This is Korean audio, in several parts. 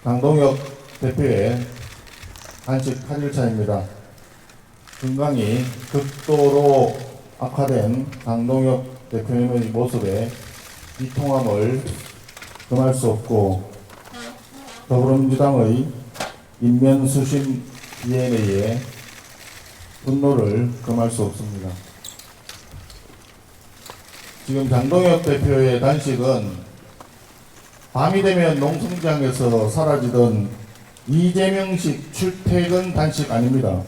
강동혁 대표의 단식 8일차입니다. 건강이 극도로 악화된 강동혁 대표님의 모습에 비통함을 금할 수 없고 더불어민주당의 인면수심 DNA에 분노를 금할 수 없습니다. 지금 강동혁 대표의 단식은 밤이 되면 농성장에서 사라지던 이재명식 출퇴근 단식 아닙니다.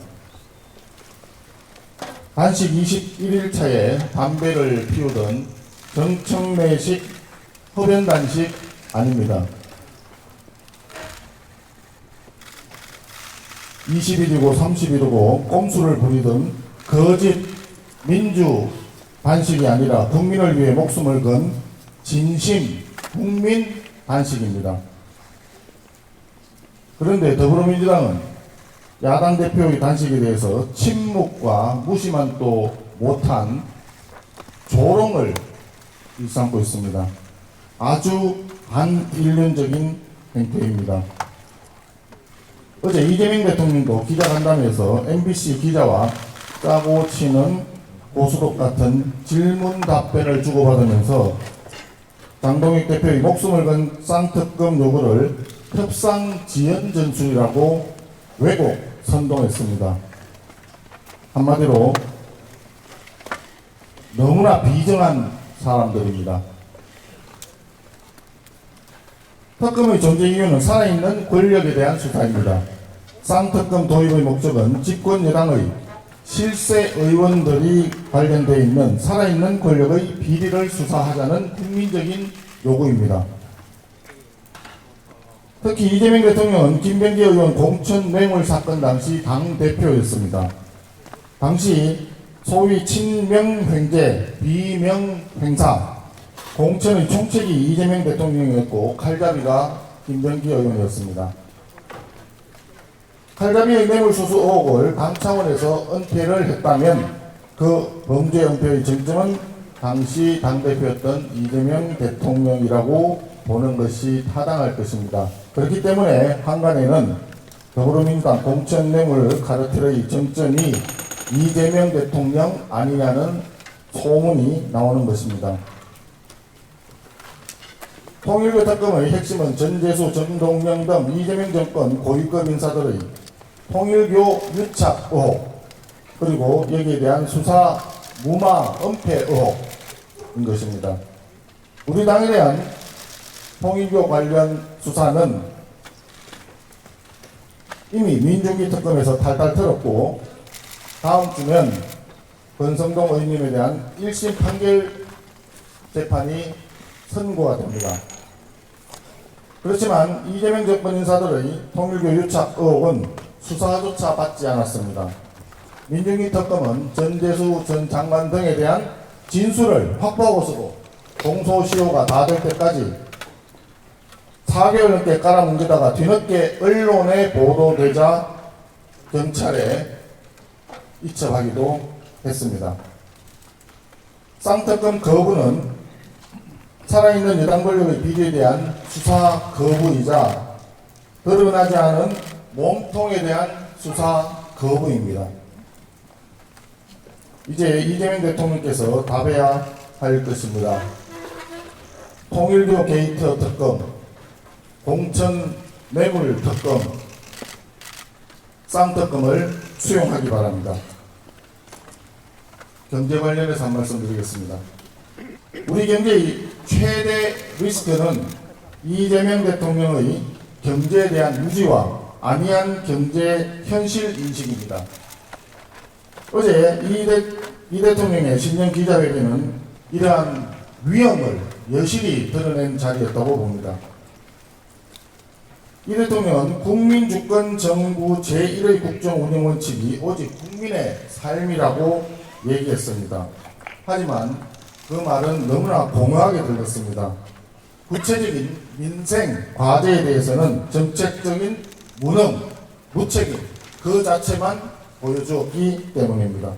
단식 21일차에 담배를 피우던 정청래식 흡연 단식 아닙니다. 20일이고 30일이고 꼼수를 부리던 거짓 민주 단식이 아니라 국민을 위해 목숨을 건 진심 국민 단식입니다. 그런데 더불어민주당은 야당 대표의 단식에 대해서 침묵과 무시만 또 못한 조롱을 일삼고 있습니다. 아주 반인륜적인 행태입니다. 어제 이재명 대통령도 기자간담회에서 MBC 기자와 짜고 치는 고수독 같은 질문 답변을 주고받으면서 강동혁 대표의 목숨을 건 쌍특검 요구를 협상지연 전술이라고 왜곡 선동했습니다. 한마디로 너무나 비정한 사람들입니다. 특검의 존재 이유는 살아있는 권력에 대한 수사입니다. 쌍특검 도입의 목적은 집권 여당의 실세 의원들이 발견되어 있는 살아있는 권력의 비리를 수사하자는 국민적인 요구입니다. 특히 이재명 대통령은 김병기 의원 공천 뇌물 사건 당시 당대표였습니다. 당시 소위 친명횡재, 비명횡사, 공천의 총책이 이재명 대통령이었고 칼잡이가 김병기 의원이었습니다. 칼잡이의 뇌물수수 의혹을 당 차원에서 은폐를 했다면 그 범죄 은폐의 정점은 당시 당대표였던 이재명 대통령이라고 보는 것이 타당할 것입니다. 그렇기 때문에 한간에는 더불어민주당 공천 뇌물 카르텔의 정점이 이재명 대통령 아니냐는 소문이 나오는 것입니다. 통일교 특검의 핵심은 전재수, 정동영 등 이재명 정권 고위급 인사들의 통일교 유착 의혹, 그리고 여기에 대한 수사 무마 은폐 의혹인 것입니다. 우리 당에 대한 통일교 관련 수사는 이미 민중기 특검에서 탈탈 털었고 다음 주면 권성동 의원님에 대한 1심 판결 재판이 선고가 됩니다. 그렇지만 이재명 정권 인사들의 통일교 유착 의혹은 수사조차 받지 않았습니다. 민중기 특검은 전재수 전 장관 등에 대한 진술을 확보하고서도 공소시효가 다 될 때까지 4개월 넘게 깔아뭉개다가 뒤늦게 언론에 보도되자 경찰에 이첩하기도 했습니다. 쌍특검 거부는 살아있는 여당 권력의 비리에 대한 수사 거부이자 드러나지 않은 몸통에 대한 수사 거부입니다. 이제 이재명 대통령께서 답해야 할 것입니다. 통일교 게이트 특검, 공천 뇌물 특검, 쌍특검을 수용하기 바랍니다. 경제 관련해서 한 말씀 드리겠습니다. 우리 경제의 최대 리스크는 이재명 대통령의 경제에 대한 유지와 안이한 경제 현실 인식입니다. 어제 이 대통령의 신년 기자회견은 이러한 위험을 여실히 드러낸 자리였다고 봅니다. 이 대통령은 국민주권 정부 제1의 국정운영 원칙이 오직 국민의 삶이라고 얘기했습니다. 하지만 그 말은 너무나 공허하게 들렸습니다. 구체적인 민생 과제에 대해서는 정책적인 무능, 무책임 그 자체만 보여주었기 때문입니다.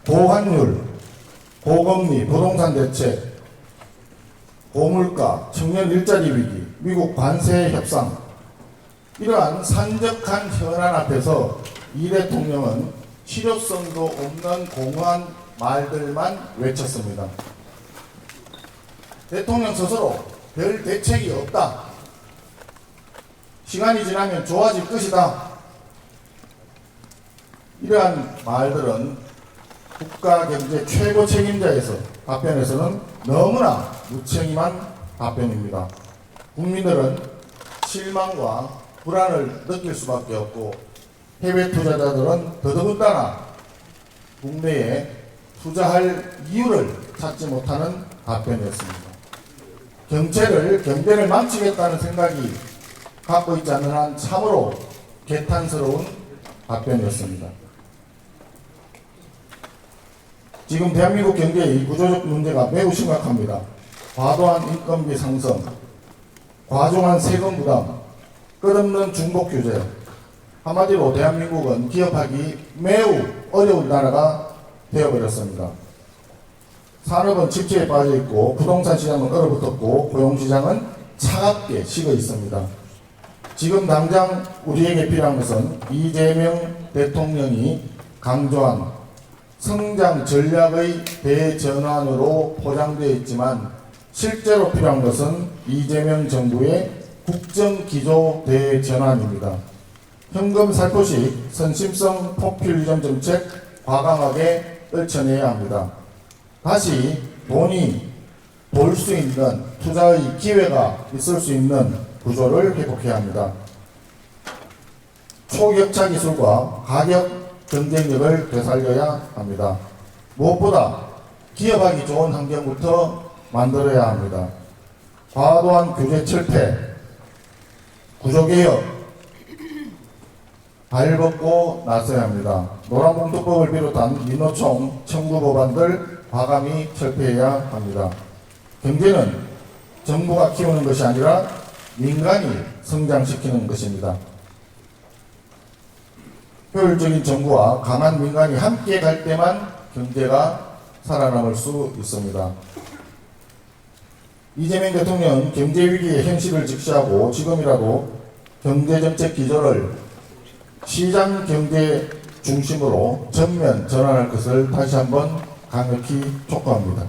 고환율, 고금리, 부동산 대책, 고물가, 청년 일자리 위기, 미국 관세 협상, 이러한 산적한 현안 앞에서 이 대통령은 실효성도 없는 공허한 말들만 외쳤습니다. 대통령 스스로 별 대책이 없다. 시간이 지나면 좋아질 것이다. 이러한 말들은 국가경제 최고 책임자에서 답변에서는 너무나 무책임한 답변입니다. 국민들은 실망과 불안을 느낄 수밖에 없고 해외 투자자들은 더더군다나 국내에 투자할 이유를 찾지 못하는 답변이었습니다. 경제를 망치겠다는 생각이 갖고 있지 않는 한 참으로 개탄스러운 답변이었습니다. 지금 대한민국 경제의 구조적 문제가 매우 심각합니다. 과도한 인건비 상승, 과중한 세금 부담, 끝없는 중복 규제, 한마디로 대한민국은 기업하기 매우 어려운 나라가 되어버렸습니다. 산업은 침체에 빠져 있고 부동산 시장은 얼어붙었고 고용 시장은 차갑게 식어 있습니다. 지금 당장 우리에게 필요한 것은 이재명 대통령이 강조한 성장 전략의 대전환으로 포장되어 있지만 실제로 필요한 것은 이재명 정부의 국정기조 대전환입니다. 현금 살포식 선심성 포퓰리즘 정책 과감하게 떨쳐내야 합니다. 다시 돈이 돌 수 있는 투자의 기회가 있을 수 있는 구조를 회복해야 합니다. 초격차 기술과 가격 경쟁력을 되살려야 합니다. 무엇보다 기업하기 좋은 환경부터 만들어야 합니다. 과도한 규제 철폐, 구조개혁, 발벗고 나서야 합니다. 노란봉투법을 비롯한 민노총 청구 법안들 과감히 철폐해야 합니다. 경제는 정부가 키우는 것이 아니라 민간이 성장시키는 것입니다. 효율적인 정부와 강한 민간이 함께 갈 때만 경제가 살아남을 수 있습니다. 이재명 대통령 경제위기의 현실을 직시하고 지금이라도 경제정책 기조를 시장 경제 중심으로 전면 전환할 것을 다시 한번 강력히 촉구합니다.